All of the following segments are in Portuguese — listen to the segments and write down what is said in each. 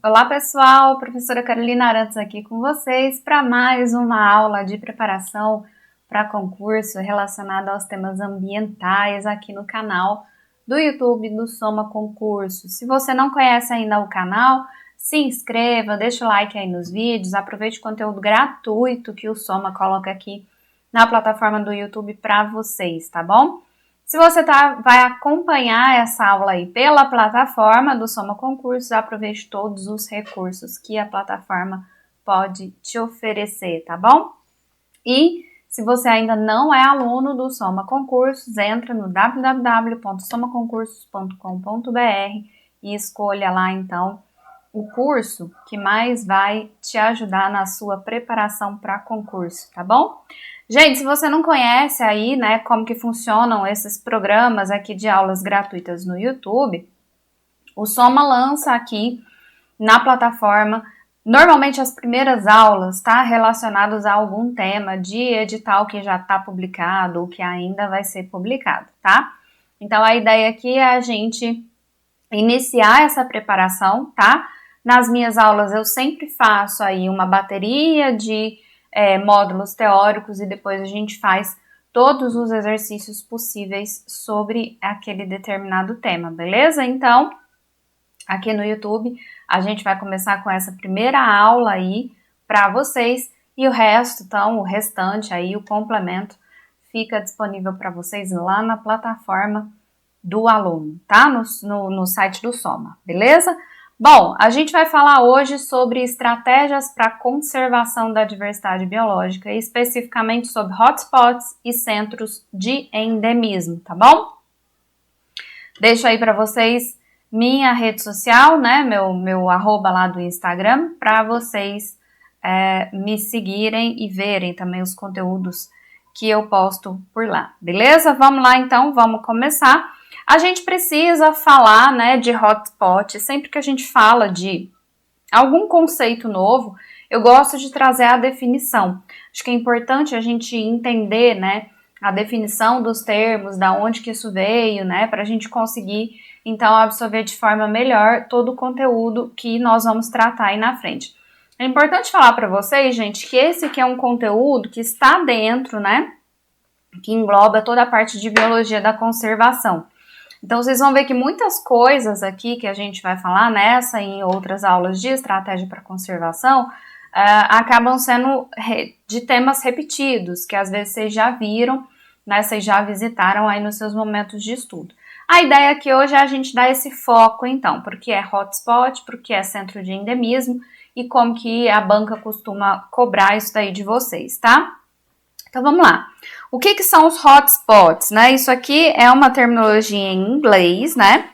Olá pessoal, professora Carolina Arantes aqui com vocês para mais uma aula de preparação para concurso relacionada aos temas ambientais aqui no canal do YouTube do Soma Concurso. Se você não conhece ainda o canal, se inscreva, deixa o like aí nos vídeos, aproveite o conteúdo gratuito que o Soma coloca aqui na plataforma do YouTube para vocês, tá bom? Se você vai acompanhar essa aula aí pela plataforma do Soma Concursos, aproveite todos os recursos que a plataforma pode te oferecer, tá bom? E se você ainda não é aluno do Soma Concursos, entra no www.somaconcursos.com.br e escolha lá então o curso que mais vai te ajudar na sua preparação para concurso, tá bom? Gente, se você não conhece aí, né, como que funcionam esses programas aqui de aulas gratuitas no YouTube, o Soma lança aqui na plataforma, normalmente as primeiras aulas, tá, relacionadas a algum tema de edital que já está publicado ou que ainda vai ser publicado, tá? Então, a ideia aqui é a gente iniciar essa preparação, tá? Nas minhas aulas eu sempre faço aí uma bateria de módulos teóricos e depois a gente faz todos os exercícios possíveis sobre aquele determinado tema, beleza? Então, aqui no YouTube, a gente vai começar com essa primeira aula aí para vocês e o resto, então, o restante aí, o complemento, fica disponível para vocês lá na plataforma do aluno, tá? No site do Soma, beleza? Bom, a gente vai falar hoje sobre estratégias para conservação da diversidade biológica, especificamente sobre hotspots e centros de endemismo, tá bom? Deixo aí para vocês minha rede social, né, meu arroba lá do Instagram, para vocês me seguirem e verem também os conteúdos que eu posto por lá, beleza? Vamos lá então, vamos começar. A gente precisa falar, né, de hotspot. Sempre que a gente fala de algum conceito novo, eu gosto de trazer a definição. Acho que é importante a gente entender, né, a definição dos termos, da onde que isso veio, né, para a gente conseguir, então, absorver de forma melhor todo o conteúdo que nós vamos tratar aí na frente. É importante falar para vocês, gente, que esse aqui é um conteúdo que está dentro, né, que engloba toda a parte de biologia da conservação. Então, vocês vão ver que muitas coisas aqui que a gente vai falar nessa e em outras aulas de estratégia para conservação acabam sendo de temas repetidos, que às vezes vocês já viram, né, vocês já visitaram aí nos seus momentos de estudo. A ideia aqui hoje é a gente dar esse foco, então, porque é hotspot, porque é centro de endemismo e como que a banca costuma cobrar isso daí de vocês, tá? Então, vamos lá. O que são os hotspots, né? Isso aqui é uma terminologia em inglês, né?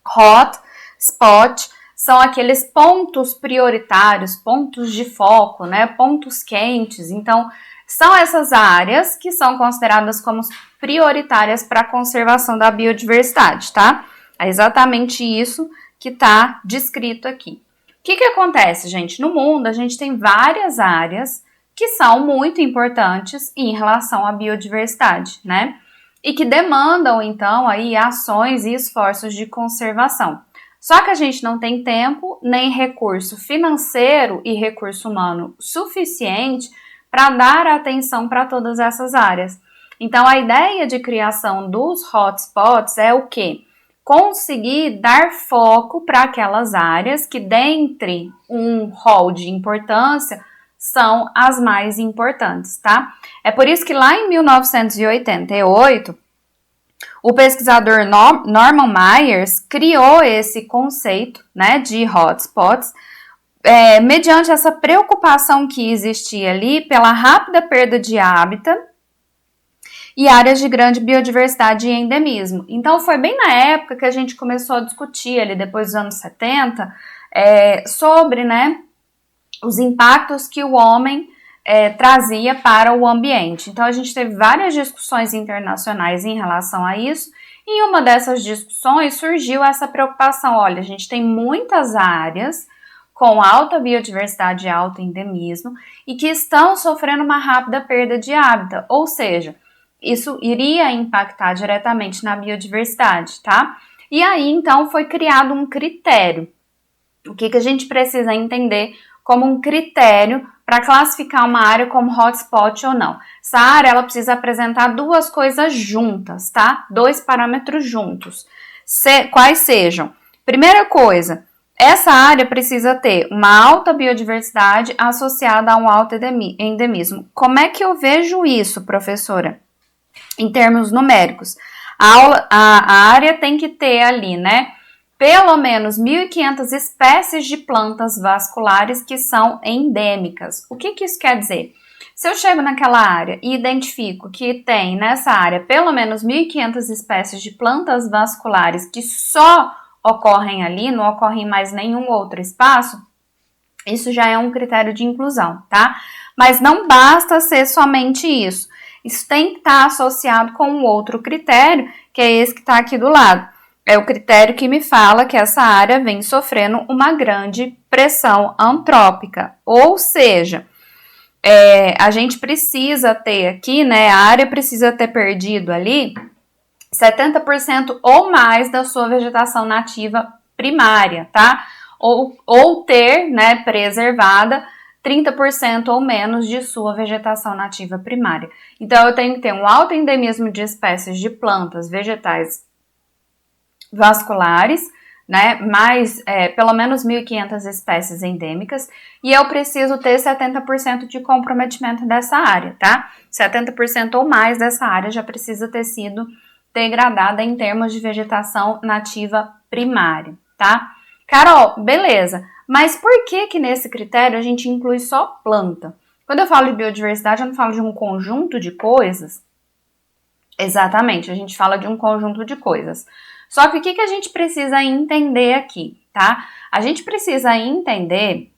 Hot, spot, são aqueles pontos prioritários, pontos de foco, né? Pontos quentes. Então, são essas áreas que são consideradas como prioritárias para a conservação da biodiversidade, tá? É exatamente isso que está descrito aqui. O que acontece, gente? No mundo, a gente tem várias áreas que são muito importantes em relação à biodiversidade, né? E que demandam, então, aí ações e esforços de conservação. Só que a gente não tem tempo, nem recurso financeiro e recurso humano suficiente para dar atenção para todas essas áreas. Então, a ideia de criação dos hotspots é o quê? Conseguir dar foco para aquelas áreas que, dentre um rol de importância, são as mais importantes, tá? É por isso que lá em 1988, o pesquisador Norman Myers criou esse conceito, né, de hotspots, mediante essa preocupação que existia ali pela rápida perda de hábitat e áreas de grande biodiversidade e endemismo. Então, foi bem na época que a gente começou a discutir, ali depois dos anos 70, sobre, né, os impactos que o homem trazia para o ambiente. Então, a gente teve várias discussões internacionais em relação a isso, e em uma dessas discussões surgiu essa preocupação, olha, a gente tem muitas áreas com alta biodiversidade e alto endemismo, e que estão sofrendo uma rápida perda de hábitat, ou seja, isso iria impactar diretamente na biodiversidade, tá? E aí, então, foi criado um critério. O que a gente precisa entender como um critério para classificar uma área como hotspot ou não? Essa área ela precisa apresentar duas coisas juntas, tá? Dois parâmetros juntos. Quais sejam? Primeira coisa, essa área precisa ter uma alta biodiversidade associada a um alto endemismo. Como é que eu vejo isso, professora? Em termos numéricos, a área tem que ter ali, né, pelo menos 1.500 espécies de plantas vasculares que são endêmicas. O que isso quer dizer? Se eu chego naquela área e identifico que tem nessa área pelo menos 1.500 espécies de plantas vasculares que só ocorrem ali, não ocorrem em mais nenhum outro espaço, isso já é um critério de inclusão, tá? Mas não basta ser somente isso. Isso tem que estar associado com um outro critério, que é esse que está aqui do lado. É o critério que me fala que essa área vem sofrendo uma grande pressão antrópica. Ou seja, a gente precisa ter aqui, né? A área precisa ter perdido ali 70% ou mais da sua vegetação nativa primária, tá? Ou ter, né, preservada 30% ou menos de sua vegetação nativa primária. Então, eu tenho que ter um alto endemismo de espécies de plantas, vegetais vasculares, né, mais pelo menos 1.500 espécies endêmicas, e eu preciso ter 70% de comprometimento dessa área, tá? 70% ou mais dessa área já precisa ter sido degradada em termos de vegetação nativa primária, tá? Carol, beleza, mas por que nesse critério a gente inclui só planta? Quando eu falo de biodiversidade, eu não falo de um conjunto de coisas. Exatamente, a gente fala de um conjunto de coisas. Só que o que a gente precisa entender aqui, tá? A gente precisa entender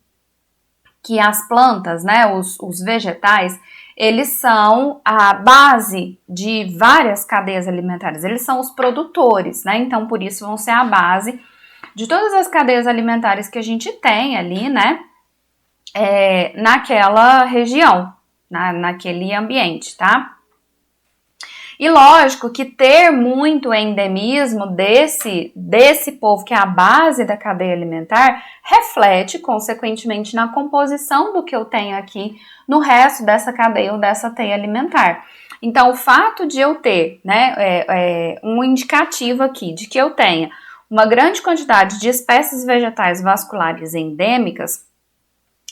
que as plantas, né, os vegetais, eles são a base de várias cadeias alimentares, eles são os produtores, né? Então, por isso, vão ser a base de todas as cadeias alimentares que a gente tem ali, né? Naquela região, naquele ambiente, tá? E lógico que ter muito endemismo desse povo, que é a base da cadeia alimentar, reflete, consequentemente, na composição do que eu tenho aqui no resto dessa cadeia ou dessa teia alimentar. Então, o fato de eu ter, né, um indicativo aqui de que eu tenha uma grande quantidade de espécies vegetais vasculares endêmicas,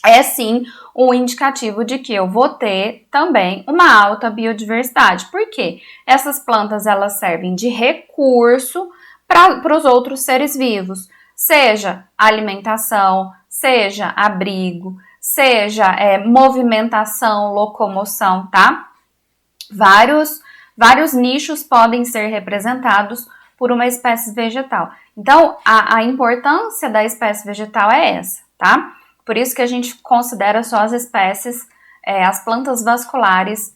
é sim um indicativo de que eu vou ter também uma alta biodiversidade. Por quê? Essas plantas elas servem de recurso para os outros seres vivos, seja alimentação, seja abrigo, seja movimentação, locomoção, tá? Vários nichos podem ser representados por uma espécie vegetal. Então, a importância da espécie vegetal é essa, tá? Por isso que a gente considera só as espécies, as plantas vasculares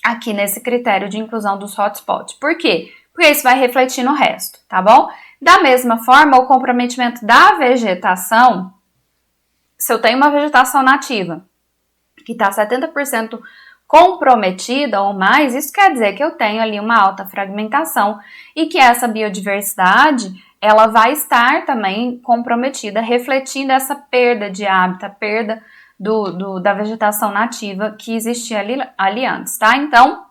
aqui nesse critério de inclusão dos hotspots. Por quê? Porque isso vai refletir no resto, tá bom? Da mesma forma, o comprometimento da vegetação, se eu tenho uma vegetação nativa que está 70% comprometida ou mais, isso quer dizer que eu tenho ali uma alta fragmentação e que essa biodiversidade ela vai estar também comprometida, refletindo essa perda de hábitat, perda da vegetação nativa que existia ali antes, tá? Então,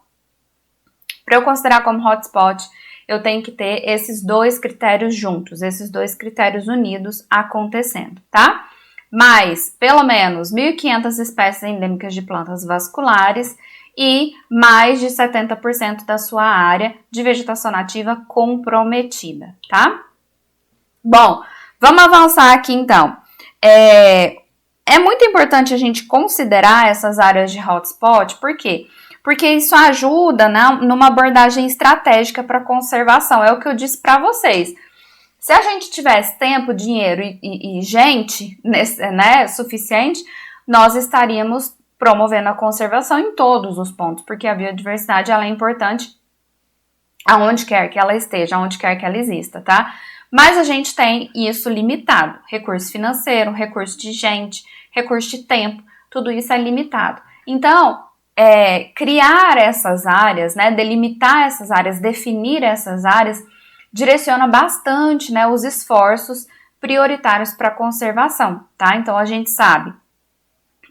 para eu considerar como hotspot, eu tenho que ter esses dois critérios juntos, esses dois critérios unidos acontecendo, tá? Mais, pelo menos, 1.500 espécies endêmicas de plantas vasculares e mais de 70% da sua área de vegetação nativa comprometida, tá? Bom, vamos avançar aqui então. É muito importante a gente considerar essas áreas de hotspot, por quê? Porque isso ajuda, né, numa abordagem estratégica para conservação, é o que eu disse para vocês. Se a gente tivesse tempo, dinheiro e gente, né, suficiente, nós estaríamos promovendo a conservação em todos os pontos, porque a biodiversidade ela é importante aonde quer que ela esteja, aonde quer que ela exista, tá? Mas a gente tem isso limitado, recurso financeiro, recurso de gente, recurso de tempo, tudo isso é limitado. Então, criar essas áreas, né, delimitar essas áreas, definir essas áreas, direciona bastante, né, os esforços prioritários para conservação, tá? Então, a gente sabe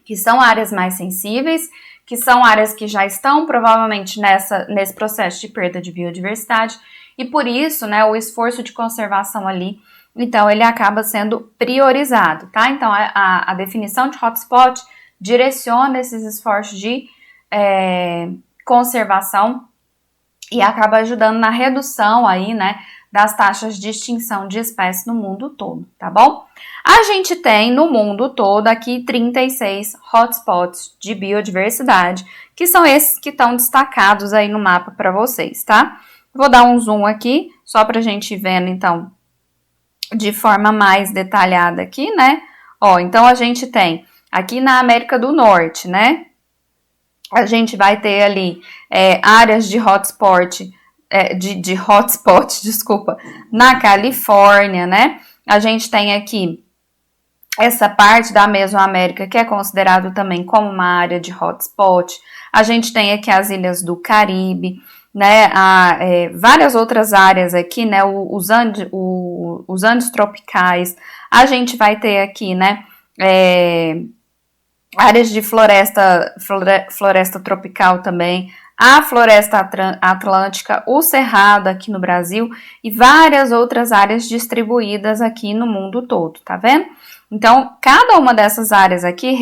que são áreas mais sensíveis, que são áreas que já estão provavelmente nesse processo de perda de biodiversidade, e por isso, né, o esforço de conservação ali, então, ele acaba sendo priorizado, tá? Então, a definição de hotspot direciona esses esforços de conservação e acaba ajudando na redução aí, né, das taxas de extinção de espécies no mundo todo, tá bom? A gente tem no mundo todo aqui 36 hotspots de biodiversidade, que são esses que estão destacados aí no mapa para vocês, tá? Vou dar um zoom aqui, só pra gente ir vendo, então, de forma mais detalhada aqui, né? Ó, então a gente tem aqui na América do Norte, né? A gente vai ter ali áreas de hotspot, desculpa, na Califórnia, né? A gente tem aqui essa parte da Mesoamérica que é considerado também como uma área de hotspot. A gente tem aqui as ilhas do Caribe, né? Várias outras áreas aqui, né? Os Andes tropicais. A gente vai ter aqui, né? Áreas de floresta tropical também, a floresta atlântica, o cerrado aqui no Brasil e várias outras áreas distribuídas aqui no mundo todo, tá vendo? Então, cada uma dessas áreas aqui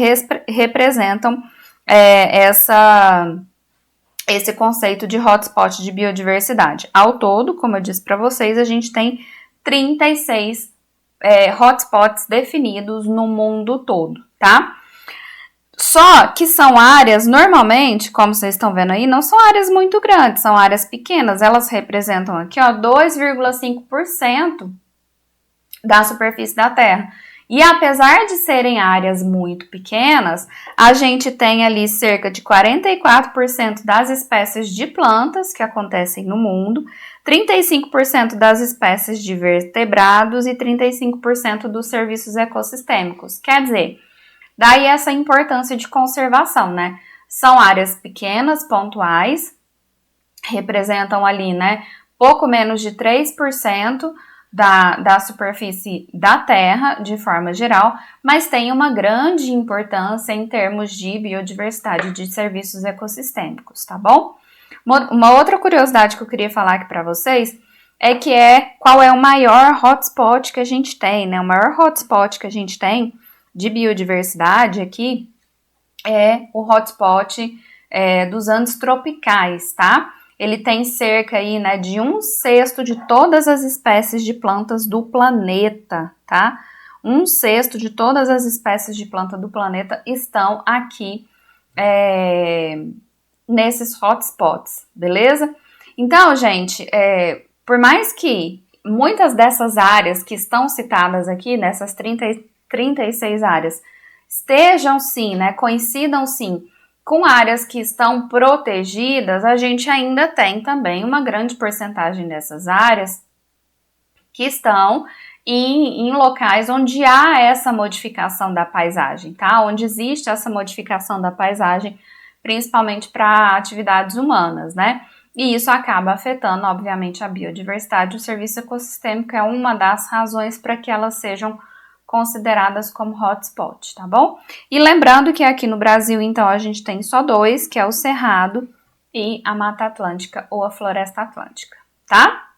representam esse conceito de hotspot de biodiversidade. Ao todo, como eu disse para vocês, a gente tem 36 hotspots definidos no mundo todo, tá? Só que são áreas, normalmente, como vocês estão vendo aí, não são áreas muito grandes, são áreas pequenas. Elas representam aqui, ó, 2,5% da superfície da Terra. E apesar de serem áreas muito pequenas, a gente tem ali cerca de 44% das espécies de plantas que acontecem no mundo, 35% das espécies de vertebrados e 35% dos serviços ecossistêmicos. Quer dizer, daí essa importância de conservação, né? São áreas pequenas, pontuais, representam ali, né, pouco menos de 3% da superfície da Terra, de forma geral, mas tem uma grande importância em termos de biodiversidade de serviços ecossistêmicos, tá bom? Uma outra curiosidade que eu queria falar aqui para vocês qual é o maior hotspot que a gente tem, né? O maior hotspot que a gente tem de biodiversidade aqui é o hotspot dos Andes tropicais, tá? Ele tem cerca aí, né, de 1/6 de todas as espécies de plantas do planeta, tá? 1/6 de todas as espécies de planta do planeta estão aqui nesses hotspots, beleza? Então, gente, por mais que muitas dessas áreas que estão citadas aqui, nessas 36 áreas, estejam sim, né, coincidam sim com áreas que estão protegidas, a gente ainda tem também uma grande porcentagem dessas áreas que estão em locais onde há essa modificação da paisagem, tá? Onde existe essa modificação da paisagem, principalmente para atividades humanas, né? E isso acaba afetando, obviamente, a biodiversidade. O serviço ecossistêmico é uma das razões para que elas sejam consideradas como hotspot, tá bom? E lembrando que aqui no Brasil, então, a gente tem só dois, que é o Cerrado e a Mata Atlântica ou a Floresta Atlântica, tá?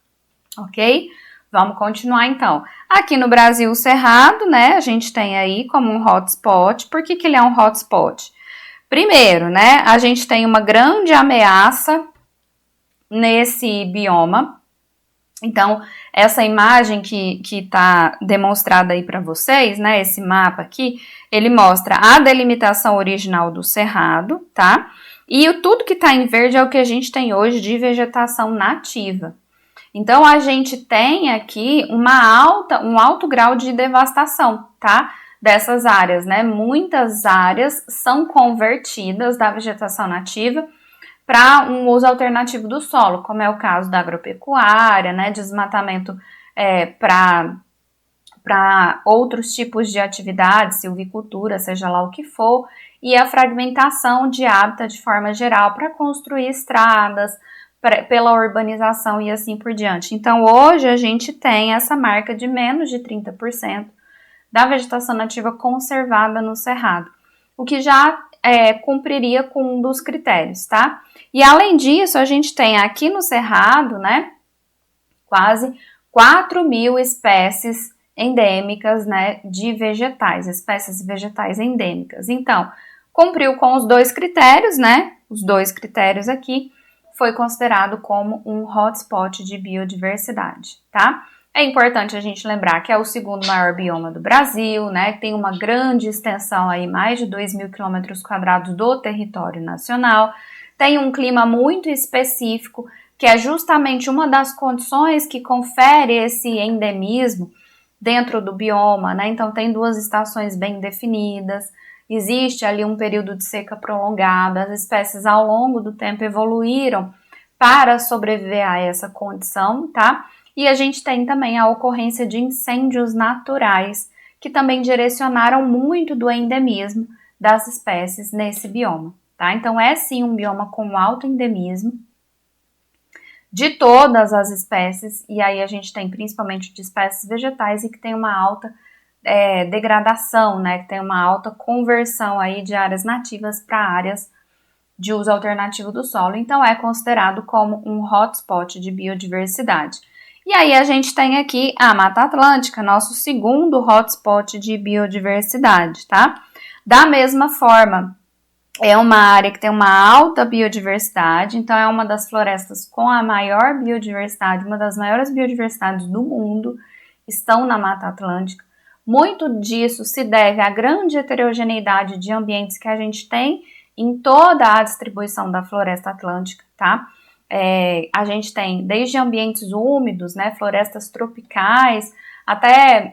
Ok? Vamos continuar, então. Aqui no Brasil, o Cerrado, né, a gente tem aí como um hotspot. Por que ele é um hotspot? Primeiro, né, a gente tem uma grande ameaça nesse bioma. Então, essa imagem que está demonstrada aí para vocês, né, esse mapa aqui, ele mostra a delimitação original do cerrado, tá? E tudo que está em verde é o que a gente tem hoje de vegetação nativa. Então, a gente tem aqui um alto grau de devastação, tá? Dessas áreas, né? Muitas áreas são convertidas da vegetação nativa para um uso alternativo do solo, como é o caso da agropecuária, né, desmatamento para outros tipos de atividades, silvicultura, seja lá o que for, e a fragmentação de hábitat de forma geral para construir estradas, pela urbanização e assim por diante. Então, hoje a gente tem essa marca de menos de 30% da vegetação nativa conservada no Cerrado, o que já cumpriria com um dos critérios, tá? E além disso, a gente tem aqui no Cerrado, né, quase 4.000 espécies endêmicas, né, de vegetais, espécies vegetais endêmicas. Então, cumpriu com os dois critérios, né? Os dois critérios aqui, foi considerado como um hotspot de biodiversidade, tá? É importante a gente lembrar que é o segundo maior bioma do Brasil, né? Tem uma grande extensão aí, mais de 2.000 km² do território nacional. Tem um clima muito específico, que é justamente uma das condições que confere esse endemismo dentro do bioma, né? Então tem 2 estações bem definidas, existe ali um período de seca prolongada, as espécies ao longo do tempo evoluíram para sobreviver a essa condição, tá? E a gente tem também a ocorrência de incêndios naturais, que também direcionaram muito do endemismo das espécies nesse bioma, tá? Então é sim um bioma com alto endemismo de todas as espécies, e aí a gente tem principalmente de espécies vegetais e que tem uma alta degradação, né, que tem uma alta conversão aí de áreas nativas para áreas de uso alternativo do solo, então é considerado como um hotspot de biodiversidade. E aí a gente tem aqui a Mata Atlântica, nosso segundo hotspot de biodiversidade, tá? Da mesma forma, é uma área que tem uma alta biodiversidade, então é uma das florestas com a maior biodiversidade, uma das maiores biodiversidades do mundo, estão na Mata Atlântica. Muito disso se deve à grande heterogeneidade de ambientes que a gente tem em toda a distribuição da floresta atlântica, tá? A gente tem desde ambientes úmidos, né, florestas tropicais, até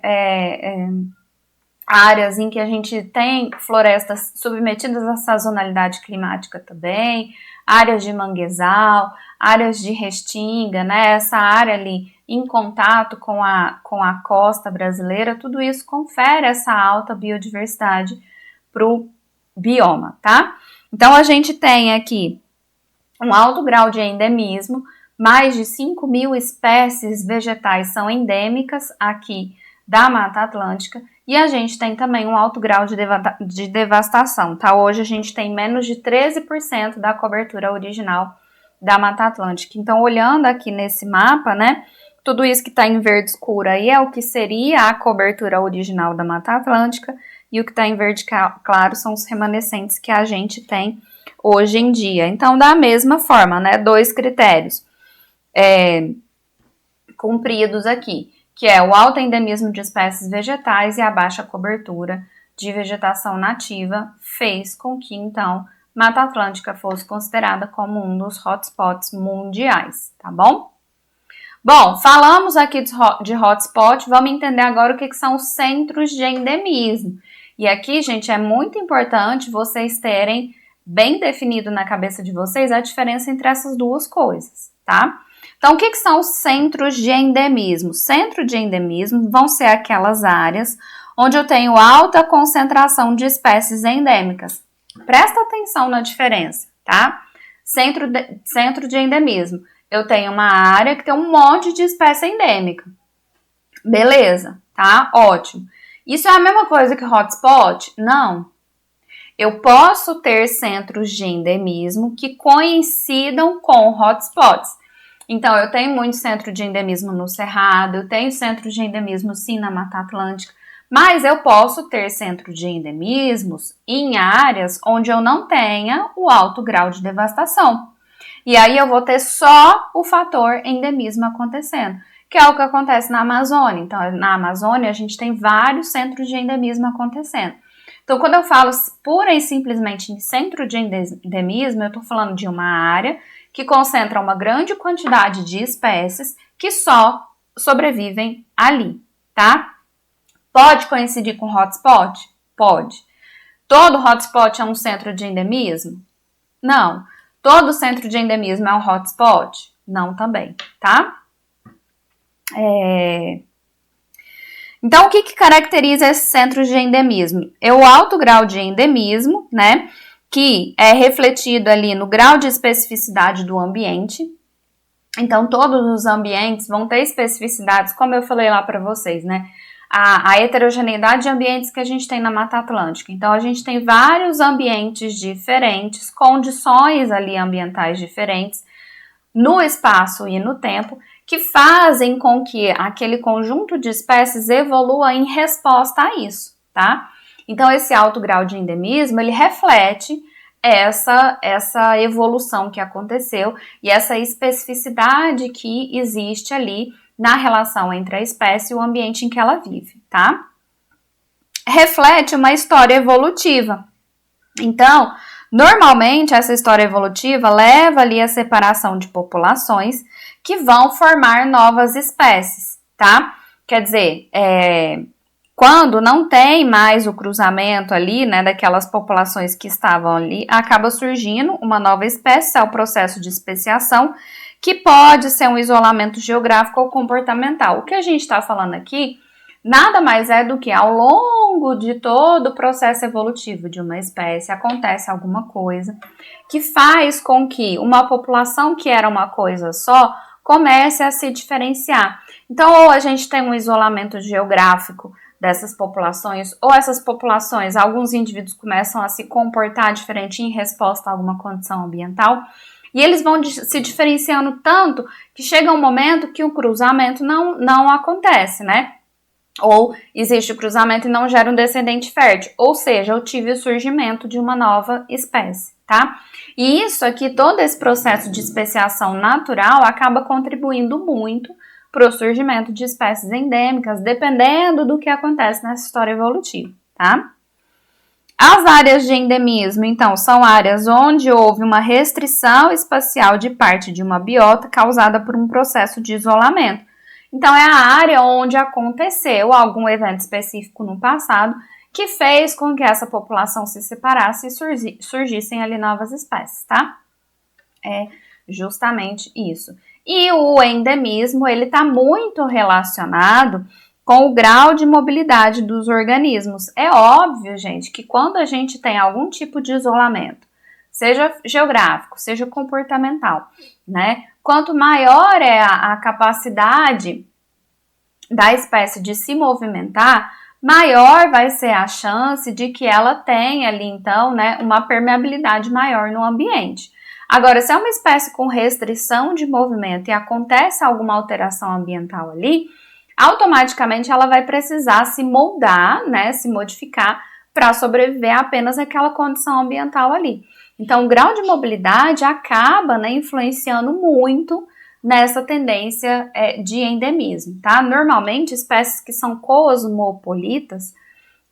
áreas em que a gente tem florestas submetidas à sazonalidade climática também, áreas de manguezal, áreas de restinga, né, essa área ali em contato com a costa brasileira, tudo isso confere essa alta biodiversidade para o bioma, tá? Então, a gente tem aqui um alto grau de endemismo, mais de 5.000 espécies vegetais são endêmicas aqui da Mata Atlântica, e a gente tem também um alto grau de devastação, tá? Hoje a gente tem menos de 13% da cobertura original da Mata Atlântica. Então, olhando aqui nesse mapa, né, tudo isso que está em verde escuro aí é o que seria a cobertura original da Mata Atlântica, e o que está em verde claro são os remanescentes que a gente tem hoje em dia. Então, da mesma forma, né, 2 critérios cumpridos aqui, que é o alto endemismo de espécies vegetais e a baixa cobertura de vegetação nativa, fez com que, então, Mata Atlântica fosse considerada como um dos hotspots mundiais, tá bom? Bom, falamos aqui de hotspot, vamos entender agora o que são os centros de endemismo. E aqui, gente, é muito importante vocês terem bem definido na cabeça de vocês a diferença entre essas duas coisas, tá? Então, o que são os centros de endemismo? Centro de endemismo vão ser aquelas áreas onde eu tenho alta concentração de espécies endêmicas. Presta atenção na diferença, tá? Centro de endemismo. Eu tenho uma área que tem um monte de espécie endêmica. Beleza, tá? Ótimo. Isso é a mesma coisa que hotspot? Não. Eu posso ter centros de endemismo que coincidam com hotspots. Então, eu tenho muito centro de endemismo no Cerrado, eu tenho centro de endemismo sim na Mata Atlântica, mas eu posso ter centro de endemismos em áreas onde eu não tenha o alto grau de devastação. E aí eu vou ter só o fator endemismo acontecendo, que é o que acontece na Amazônia. Então, na Amazônia, a gente tem vários centros de endemismo acontecendo. Então, quando eu falo pura e simplesmente em centro de endemismo, eu estou falando de uma área que concentra uma grande quantidade de espécies que só sobrevivem ali, tá? Pode coincidir com hotspot? Pode. Todo hotspot é um centro de endemismo? Não. Todo centro de endemismo é um hotspot? Não também, tá? Então, o que caracteriza esses centros de endemismo? É o alto grau de endemismo, né? Que é refletido ali no grau de especificidade do ambiente. Então, todos os ambientes vão ter especificidades, como eu falei lá para vocês, né? A heterogeneidade de ambientes que a gente tem na Mata Atlântica. Então, a gente tem vários ambientes diferentes, condições ali ambientais diferentes, no espaço e no tempo, que fazem com que aquele conjunto de espécies evolua em resposta a isso, tá? Então, esse alto grau de endemismo, ele reflete essa evolução que aconteceu e essa especificidade que existe ali na relação entre a espécie e o ambiente em que ela vive, tá? Reflete uma história evolutiva. Então, normalmente essa história evolutiva leva ali a separação de populações que vão formar novas espécies, tá? Quer dizer, quando não tem mais o cruzamento ali, né, daquelas populações que estavam ali, acaba surgindo uma nova espécie, é o processo de especiação, que pode ser um isolamento geográfico ou comportamental. O que a gente está falando aqui nada mais é do que ao longo de todo o processo evolutivo de uma espécie acontece alguma coisa que faz com que uma população que era uma coisa só comece a se diferenciar. Então, ou a gente tem um isolamento geográfico dessas populações, ou essas populações, alguns indivíduos começam a se comportar diferente em resposta a alguma condição ambiental, e eles vão se diferenciando tanto que chega um momento que o cruzamento não acontece, né? Ou existe o cruzamento e não gera um descendente fértil, ou seja, eu tive o surgimento de uma nova espécie, tá? E isso aqui, todo esse processo de especiação natural acaba contribuindo muito para o surgimento de espécies endêmicas, dependendo do que acontece nessa história evolutiva, tá? As áreas de endemismo, então, são áreas onde houve uma restrição espacial de parte de uma biota causada por um processo de isolamento. Então, é a área onde aconteceu algum evento específico no passado que fez com que essa população se separasse e surgissem ali novas espécies, tá? É justamente isso. E o endemismo, ele está muito relacionado com o grau de mobilidade dos organismos. É óbvio, gente, que quando a gente tem algum tipo de isolamento, seja geográfico, seja comportamental, né? Quanto maior é a capacidade da espécie de se movimentar, maior vai ser a chance de que ela tenha ali, então, né, uma permeabilidade maior no ambiente. Agora, se é uma espécie com restrição de movimento e acontece alguma alteração ambiental ali, automaticamente ela vai precisar se moldar, né, se modificar para sobreviver apenas àquela condição ambiental ali. Então, o grau de mobilidade acaba, né, influenciando muito nessa tendência de endemismo, tá? Normalmente, espécies que são cosmopolitas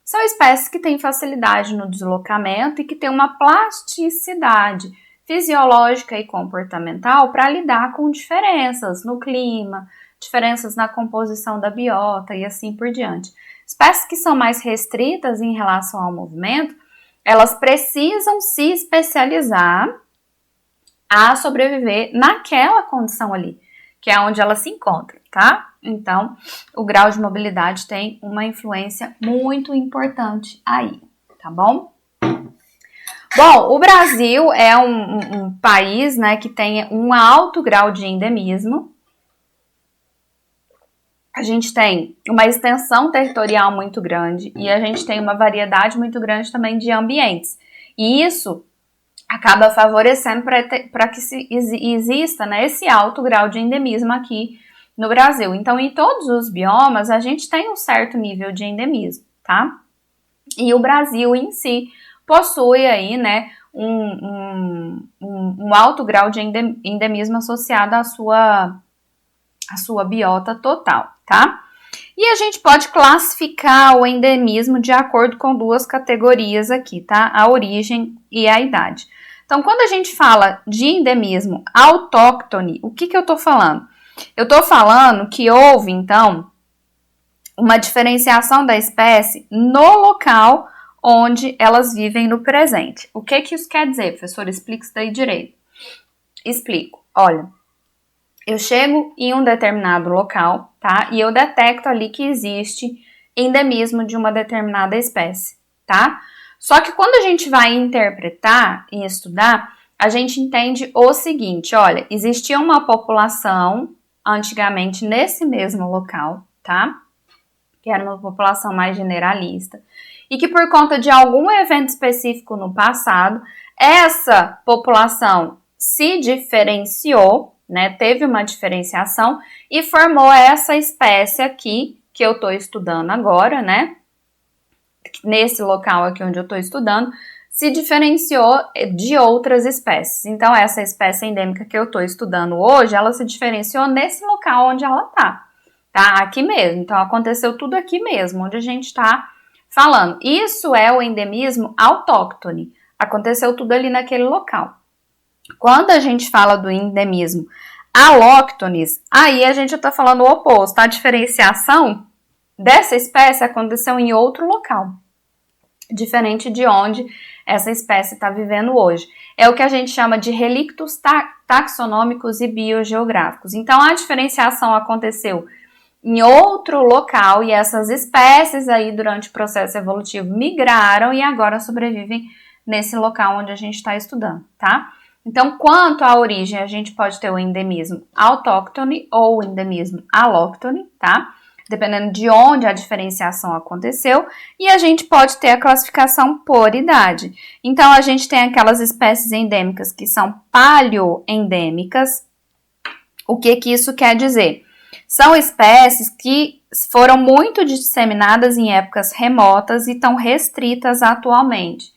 são espécies que têm facilidade no deslocamento e que têm uma plasticidade fisiológica e comportamental para lidar com diferenças no clima, diferenças na composição da biota e assim por diante. Espécies que são mais restritas em relação ao movimento, elas precisam se especializar a sobreviver naquela condição ali, que é onde ela se encontra, tá? Então, o grau de mobilidade tem uma influência muito importante aí, tá bom? Bom, o Brasil é um país, né, que tem um alto grau de endemismo. A gente tem uma extensão territorial muito grande e a gente tem uma variedade muito grande também de ambientes. E isso acaba favorecendo para que exista, né, esse alto grau de endemismo aqui no Brasil. Então, em todos os biomas, a gente tem um certo nível de endemismo, tá? E o Brasil em si possui aí, né, um alto grau de endemismo associado à sua biota total, tá? E a gente pode classificar o endemismo de acordo com duas categorias aqui, tá? A origem e a idade. Então, quando a gente fala de endemismo autóctone, o que eu tô falando? Eu tô falando que houve, então, uma diferenciação da espécie no local onde elas vivem no presente. O que isso quer dizer, professor? Explica isso daí direito. Explico. Olha, eu chego em um determinado local, tá? E eu detecto ali que existe endemismo de uma determinada espécie, tá? Só que quando a gente vai interpretar e estudar, a gente entende o seguinte, olha, existia uma população antigamente nesse mesmo local, tá? Que era uma população mais generalista, e que por conta de algum evento específico no passado, essa população se diferenciou, né? Teve uma diferenciação e formou essa espécie aqui que eu estou estudando agora, né? Nesse local aqui onde eu estou estudando, se diferenciou de outras espécies. Então, essa espécie endêmica que eu estou estudando hoje, ela se diferenciou nesse local onde ela tá? Aqui mesmo. Então, aconteceu tudo aqui mesmo, onde a gente está falando. Isso é o endemismo autóctone. Aconteceu tudo ali naquele local. Quando a gente fala do endemismo alóctones, aí a gente está falando o oposto. A diferenciação dessa espécie aconteceu em outro local, diferente de onde essa espécie está vivendo hoje. É o que a gente chama de relictos taxonômicos e biogeográficos. Então, a diferenciação aconteceu em outro local e essas espécies aí durante o processo evolutivo migraram e agora sobrevivem nesse local onde a gente está estudando, tá? Então, quanto à origem, a gente pode ter o endemismo autóctone ou o endemismo alóctone, tá? Dependendo de onde a diferenciação aconteceu, e a gente pode ter a classificação por idade. Então, a gente tem aquelas espécies endêmicas que são paleoendêmicas. O que isso quer dizer? São espécies que foram muito disseminadas em épocas remotas e estão restritas atualmente.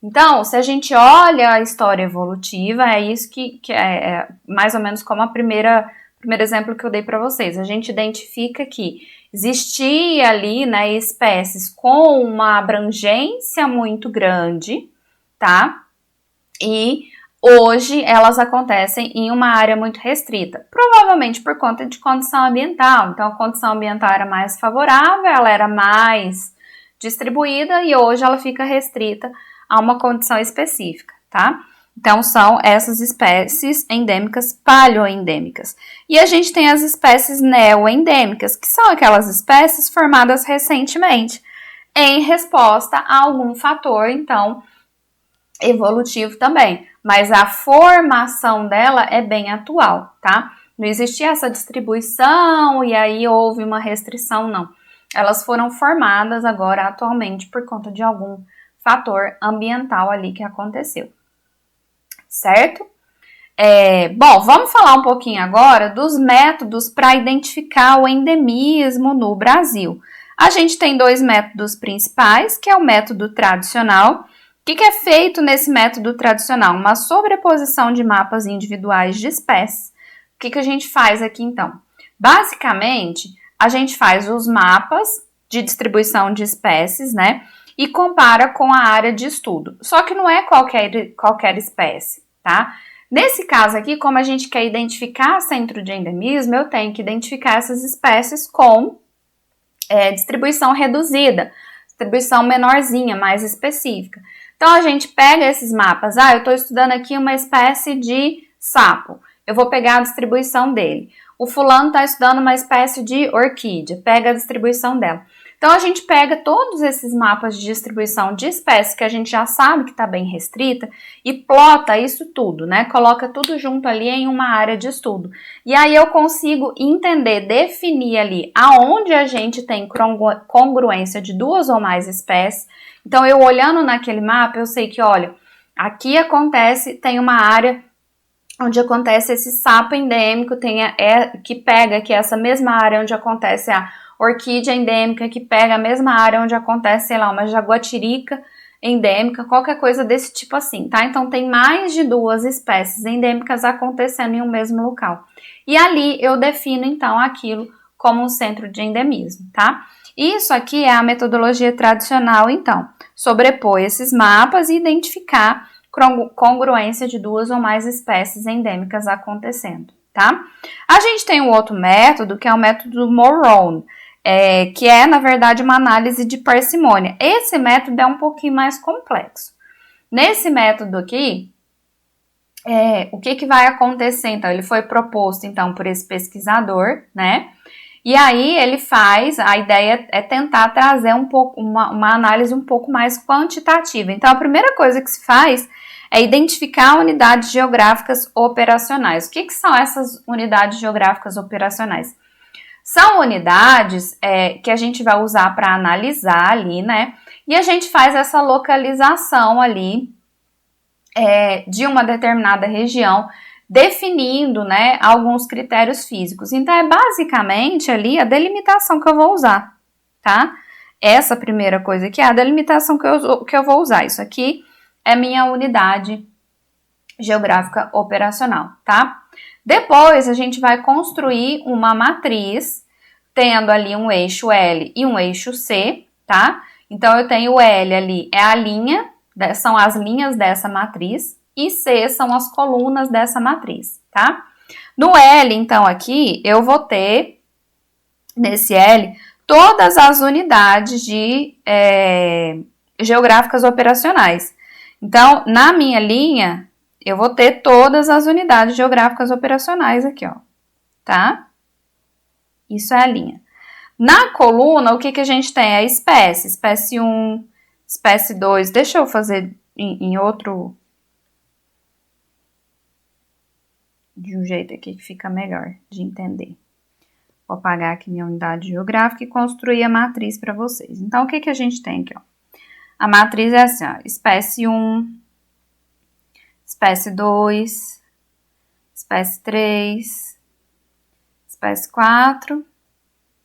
Então, se a gente olha a história evolutiva, é isso que é mais ou menos como o primeiro exemplo que eu dei para vocês. A gente identifica que existia ali, né, espécies com uma abrangência muito grande, tá? E hoje elas acontecem em uma área muito restrita, provavelmente por conta de condição ambiental. Então, a condição ambiental era mais favorável, ela era mais distribuída e hoje ela fica restrita a uma condição específica, tá? Então, são essas espécies endêmicas paleoendêmicas. E a gente tem as espécies neoendêmicas, que são aquelas espécies formadas recentemente, em resposta a algum fator, então, evolutivo também. Mas a formação dela é bem atual, tá? Não existia essa distribuição e aí houve uma restrição, não. Elas foram formadas agora, atualmente, por conta de algum fator ambiental ali que aconteceu, certo? Bom, vamos falar um pouquinho agora dos métodos para identificar o endemismo no Brasil. A gente tem dois métodos principais, que é o método tradicional. O que é feito nesse método tradicional? Uma sobreposição de mapas individuais de espécies. O que a gente faz aqui então? Basicamente, a gente faz os mapas de distribuição de espécies, né? E compara com a área de estudo. Só que não é qualquer espécie, tá? Nesse caso aqui, como a gente quer identificar centro de endemismo, eu tenho que identificar essas espécies com distribuição reduzida, distribuição menorzinha, mais específica. Então, a gente pega esses mapas. Eu estou estudando aqui uma espécie de sapo. Eu vou pegar a distribuição dele. O fulano está estudando uma espécie de orquídea. Pega a distribuição dela. Então, a gente pega todos esses mapas de distribuição de espécies que a gente já sabe que está bem restrita e plota isso tudo, né? Coloca tudo junto ali em uma área de estudo. E aí eu consigo entender, definir ali aonde a gente tem congruência de duas ou mais espécies. Então, eu olhando naquele mapa, eu sei que, olha, aqui tem uma área onde acontece esse sapo endêmico, que pega aqui essa mesma área onde acontece a orquídea endêmica, que pega a mesma área onde acontece, sei lá, uma jaguatirica endêmica, qualquer coisa desse tipo assim, tá? Então, tem mais de duas espécies endêmicas acontecendo em um mesmo local. E ali eu defino, então, aquilo como um centro de endemismo, tá? Isso aqui é a metodologia tradicional, então. Sobrepor esses mapas e identificar congruência de duas ou mais espécies endêmicas acontecendo, tá? A gente tem um outro método, que é o método Morone, que é, na verdade, uma análise de parcimônia. Esse método é um pouquinho mais complexo. Nesse método aqui, o que vai acontecer? Então, ele foi proposto, então, por esse pesquisador, né? E aí, a ideia é tentar trazer uma análise um pouco mais quantitativa. Então, a primeira coisa que se faz é identificar unidades geográficas operacionais. O que são essas unidades geográficas operacionais? São unidades que a gente vai usar para analisar ali, né? E a gente faz essa localização ali de uma determinada região, definindo, né, alguns critérios físicos. Então, é basicamente ali a delimitação que eu vou usar, tá? Essa primeira coisa aqui é a delimitação que eu vou usar. Isso aqui é minha unidade geográfica operacional, tá? Depois, a gente vai construir uma matriz, tendo ali um eixo L e um eixo C, tá? Então, eu tenho o L ali, é a linha, são as linhas dessa matriz, e C são as colunas dessa matriz, tá? No L, então, aqui, eu vou ter, nesse L, todas as unidades geográficas operacionais. Então, na minha linha, eu vou ter todas as unidades geográficas operacionais aqui, ó, tá? Isso é a linha. Na coluna, o que a gente tem? A espécie. Espécie 1, espécie 2. Deixa eu fazer em outro... de um jeito aqui que fica melhor de entender. Vou apagar aqui minha unidade geográfica e construir a matriz para vocês. Então, o que a gente tem aqui, ó? A matriz é assim, ó, espécie 1, espécie 2, espécie 3, espécie 4,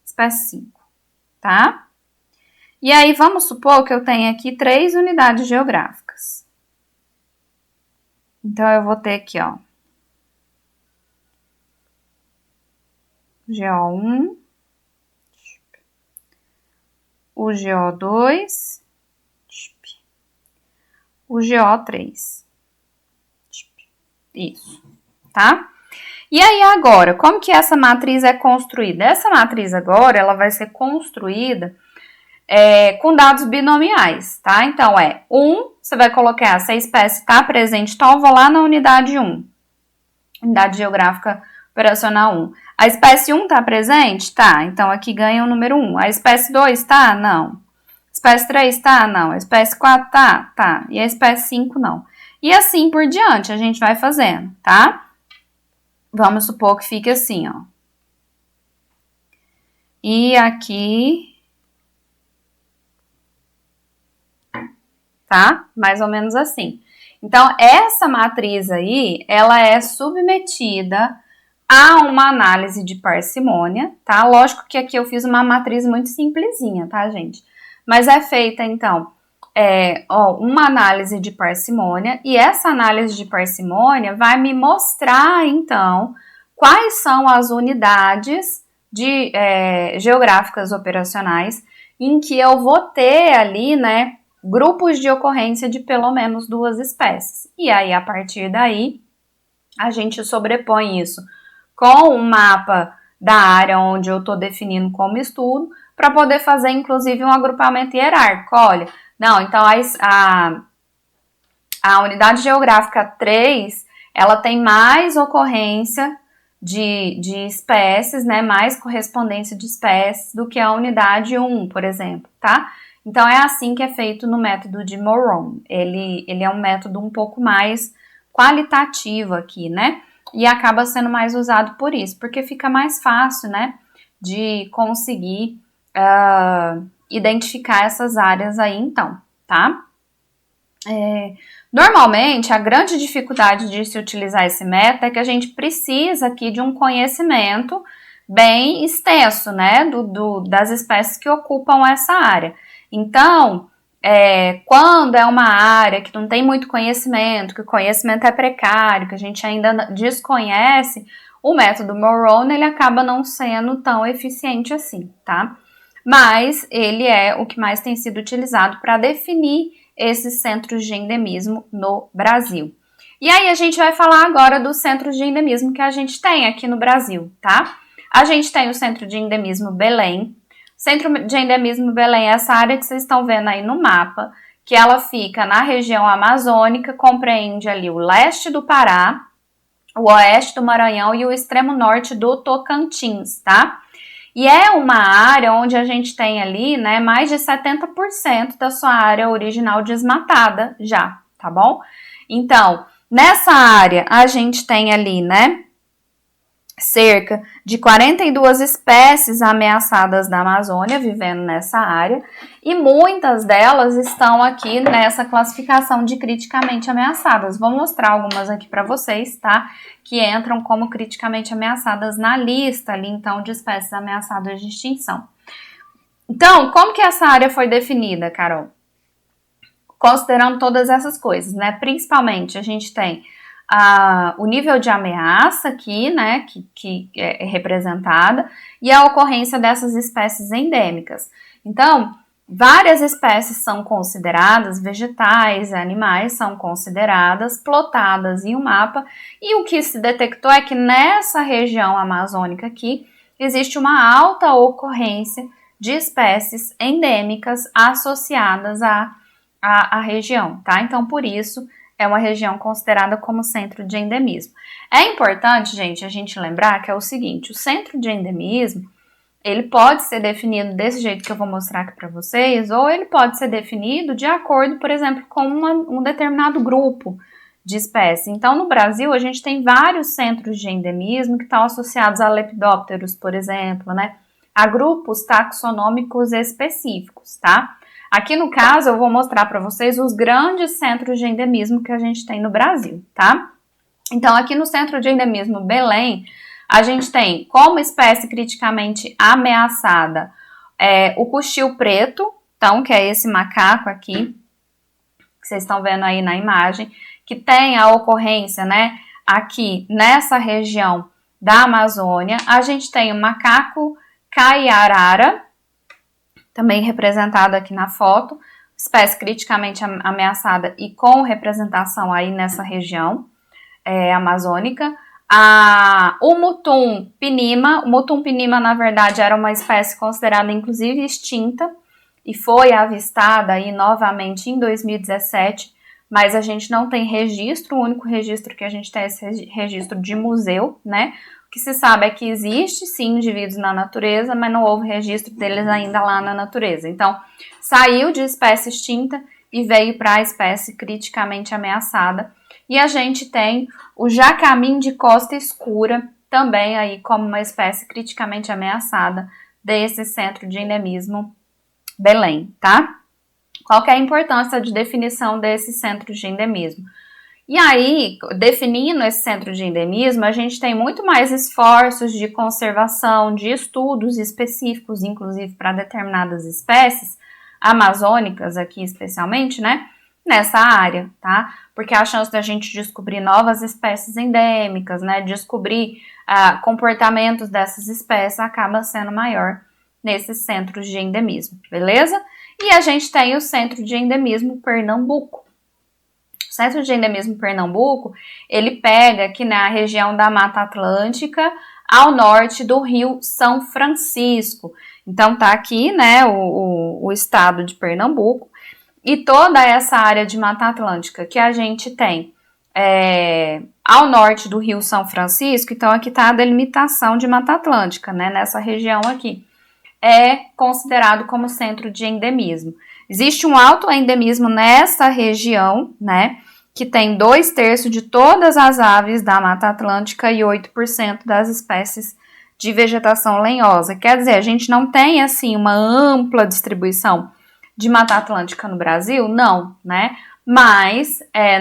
espécie 5, tá? E aí, vamos supor que eu tenho aqui 3 unidades geográficas. Então, eu vou ter aqui, ó, GO1, o GO2, o GO3. Isso, tá? E aí agora, como que essa matriz é construída? Essa matriz agora, ela vai ser construída com dados binomiais, tá? Então, você vai colocar se a espécie está presente, então eu vou lá na unidade 1, unidade geográfica operacional 1. A espécie 1 está presente? Tá, então aqui ganha o número 1. A espécie 2 tá? Não. A espécie 3 tá? Não. A espécie 4 tá? Tá. E a espécie 5 não. E assim por diante, a gente vai fazendo, tá? Vamos supor que fique assim, ó. E aqui... tá? Mais ou menos assim. Então, essa matriz aí, ela é submetida a uma análise de parcimônia, tá? Lógico que aqui eu fiz uma matriz muito simplesinha, tá, gente? Mas é feita, então, uma análise de parcimônia, e essa análise de parcimônia vai me mostrar, então, quais são as unidades geográficas operacionais em que eu vou ter ali, né, grupos de ocorrência de pelo menos 2 espécies. E aí, a partir daí, a gente sobrepõe isso com um mapa da área onde eu estou definindo como estudo, para poder fazer, inclusive, um agrupamento hierárquico. Olha, não, então a unidade geográfica 3, ela tem mais ocorrência de espécies, né, mais correspondência de espécies do que a unidade 1, por exemplo, tá? Então, é assim que é feito no método de Moron. Ele é um método um pouco mais qualitativo aqui, né? E acaba sendo mais usado por isso, porque fica mais fácil, né, de conseguir identificar essas áreas aí, então, tá? Normalmente, a grande dificuldade de se utilizar esse método é que a gente precisa aqui de um conhecimento bem extenso, né, das espécies que ocupam essa área. Então, quando é uma área que não tem muito conhecimento, que o conhecimento é precário, que a gente ainda desconhece, o método Moron, ele acaba não sendo tão eficiente assim, tá? Mas ele é o que mais tem sido utilizado para definir esses centros de endemismo no Brasil. E aí a gente vai falar agora dos centros de endemismo que a gente tem aqui no Brasil, tá? A gente tem o Centro de Endemismo Belém. Centro de Endemismo Belém é essa área que vocês estão vendo aí no mapa, que ela fica na região amazônica, compreende ali o leste do Pará, o oeste do Maranhão e o extremo norte do Tocantins, tá? E é uma área onde a gente tem ali, né, mais de 70% da sua área original desmatada já, tá bom? Então, nessa área, a gente tem ali, né, cerca de 42 espécies ameaçadas da Amazônia vivendo nessa área, e muitas delas estão aqui nessa classificação de criticamente ameaçadas. Vou mostrar algumas aqui para vocês, tá? Que entram como criticamente ameaçadas na lista ali, então, de espécies ameaçadas de extinção. Então, como que essa área foi definida, Carol? Considerando todas essas coisas, né? Principalmente, a gente tem o nível de ameaça aqui, né, que é representada, e a ocorrência dessas espécies endêmicas. Então, várias espécies são consideradas, vegetais e animais são consideradas, plotadas em um mapa, e o que se detectou é que nessa região amazônica aqui, existe uma alta ocorrência de espécies endêmicas associadas à região, tá? Então, por isso, é uma região considerada como centro de endemismo. É importante, gente, a gente lembrar que é o seguinte, o centro de endemismo, ele pode ser definido desse jeito que eu vou mostrar aqui para vocês, ou ele pode ser definido de acordo, por exemplo, com um determinado grupo de espécies. Então, no Brasil, a gente tem vários centros de endemismo que estão associados a lepidópteros, por exemplo, né? A grupos taxonômicos específicos, tá? Aqui no caso eu vou mostrar para vocês os grandes centros de endemismo que a gente tem no Brasil, tá? Então aqui no centro de endemismo Belém, a gente tem como espécie criticamente ameaçada o cuxil preto, então que é esse macaco aqui, que vocês estão vendo aí na imagem, que tem a ocorrência, né, aqui nessa região da Amazônia. A gente tem o macaco caiarara, também representado aqui na foto, espécie criticamente ameaçada e com representação aí nessa região amazônica. O mutum pinima, na verdade, era uma espécie considerada inclusive extinta e foi avistada aí novamente em 2017, mas a gente não tem registro, o único registro que a gente tem é esse registro de museu, né? O que se sabe é que existe sim indivíduos na natureza, mas não houve registro deles ainda lá na natureza. Então, saiu de espécie extinta e veio para a espécie criticamente ameaçada. E a gente tem o jacamim de costa escura, também aí como uma espécie criticamente ameaçada desse centro de endemismo Belém, tá? Qual que é a importância de definição desse centro de endemismo? E aí, definindo esse centro de endemismo, a gente tem muito mais esforços de conservação, de estudos específicos, inclusive para determinadas espécies, amazônicas aqui especialmente, né, nessa área, tá? Porque a chance da gente descobrir novas espécies endêmicas, né, descobrir comportamentos dessas espécies acaba sendo maior nesses centros de endemismo, beleza? E a gente tem o centro de endemismo Pernambuco. O centro de endemismo Pernambuco, ele pega aqui na região da Mata Atlântica, ao norte do Rio São Francisco. Então, tá aqui, né, o estado de Pernambuco, e toda essa área de Mata Atlântica que a gente tem ao norte do Rio São Francisco, então aqui tá a delimitação de Mata Atlântica, né, nessa região aqui, é considerado como centro de endemismo. Existe um alto endemismo nessa região, né, que tem 2/3 de todas as aves da Mata Atlântica e 8% das espécies de vegetação lenhosa. Quer dizer, a gente não tem, assim, uma ampla distribuição de Mata Atlântica no Brasil? Não, né? Mas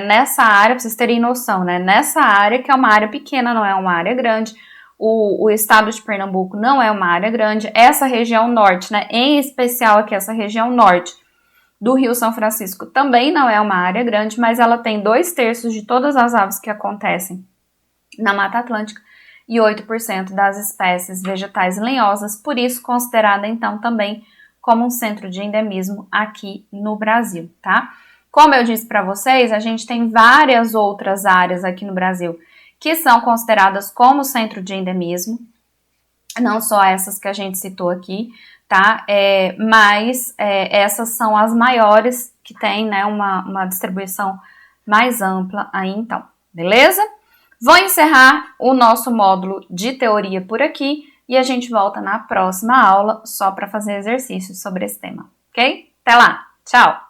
nessa área, pra vocês terem noção, né, nessa área, que é uma área pequena, não é uma área grande, o estado de Pernambuco não é uma área grande, essa região norte, né, em especial aqui essa região norte do Rio São Francisco também não é uma área grande, mas ela tem 2/3 de todas as aves que acontecem na Mata Atlântica e 8% das espécies vegetais lenhosas, por isso considerada então também como um centro de endemismo aqui no Brasil, tá? Como eu disse para vocês, a gente tem várias outras áreas aqui no Brasil que são consideradas como centro de endemismo, não só essas que a gente citou aqui, tá? Mas essas são as maiores que têm, né, uma distribuição mais ampla aí então, beleza? Vou encerrar o nosso módulo de teoria por aqui e a gente volta na próxima aula só para fazer exercícios sobre esse tema, ok? Até lá, tchau!